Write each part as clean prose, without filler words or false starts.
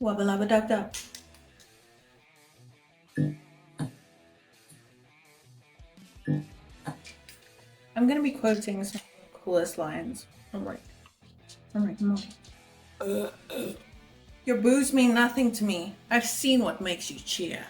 Wubba lubba dub dub. I'm gonna be quoting some of the coolest lines from Rick and Morty. Your boos mean nothing to me. I've seen what makes you cheer.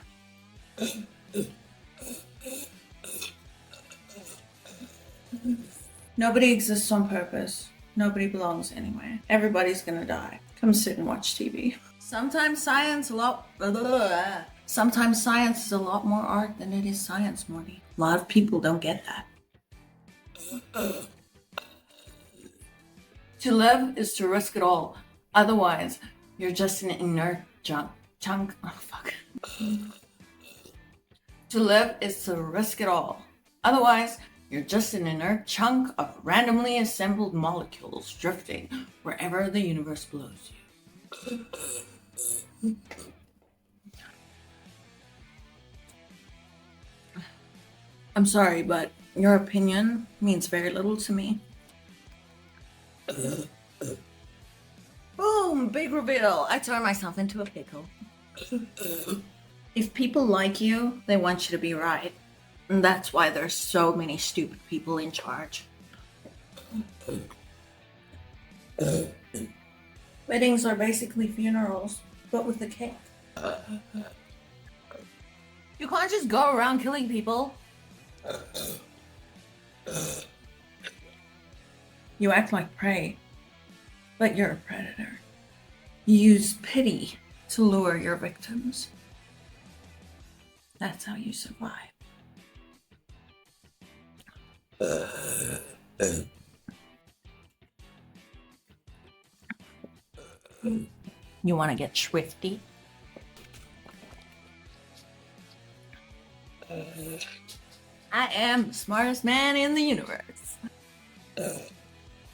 Nobody exists on purpose. Nobody belongs anywhere. Everybody's gonna die. Come sit and watch TV. Sometimes science is a lot more art than it is science, Morty. A lot of people don't get that. To live is to risk it all. Otherwise, you're just an inert chunk. Oh, fuck. To live is to risk it all. Otherwise, you're just an inert chunk of randomly assembled molecules drifting wherever the universe blows you. I'm sorry, but your opinion means very little to me. Boom! Big reveal! I turned myself into a pickle. If people like you, they want you to be right. And that's why there's so many stupid people in charge. Weddings are basically funerals, but with a cake. You can't just go around killing people. You act like prey, but you're a predator. You use pity to lure your victims. That's how you survive. You want to get swifty? I am the smartest man in the universe.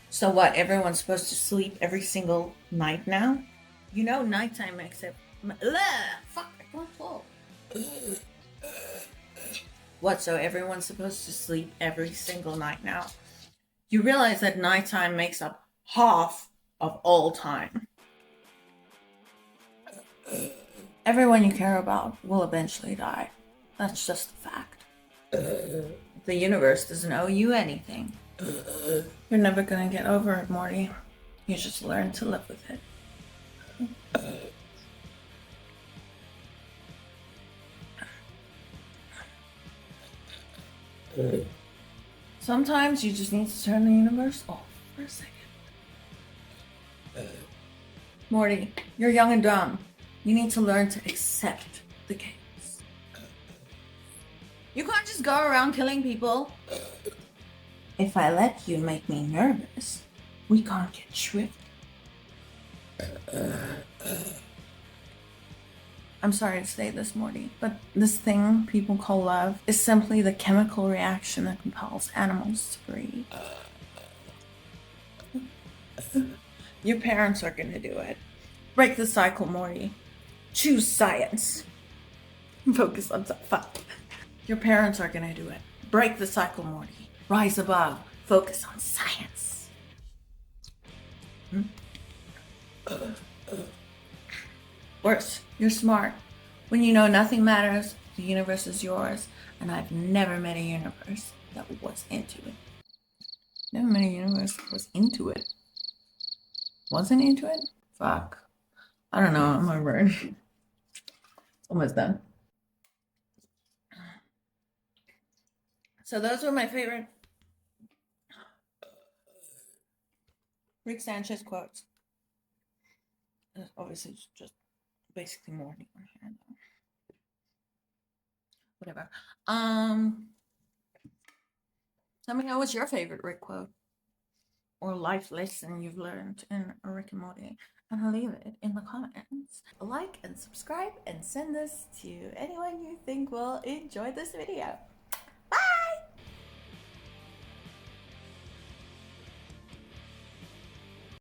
So what, everyone's supposed to sleep every single night now? You know nighttime makes it... Fuck, I can't talk. What, so everyone's supposed to sleep every single night now? You realize that nighttime makes up half of all time. Everyone you care about will eventually die. That's just a fact. The universe doesn't owe you anything. You're never gonna get over it, Morty. You just learn to live with it. Sometimes you just need to turn the universe off for a second. Morty, you're young and dumb. You need to learn to accept the chaos. You can't just go around killing people. If I let you make me nervous, we can't get swift. I'm sorry to say this, Morty, but this thing people call love is simply the chemical reaction that compels animals to breed. Your parents are gonna do it. Break the cycle, Morty. Choose science. Focus on fuck. Your parents are gonna do it. Break the cycle, Morty. Rise above. Focus on science. Worse, you're smart. When you know nothing matters, the universe is yours, and I've never met a universe that was into it. Never met a universe that was into it. Wasn't into it? Fuck. I don't know, I'm over it. Almost done. So those were my favorite Rick Sanchez quotes. Obviously, it's just basically Morty on here. Whatever. Tell me, what's your favorite Rick quote or life lesson you've learned in a Rick and Morty? And I'll leave it in the comments. Like and subscribe and send this to anyone you think will enjoy this video.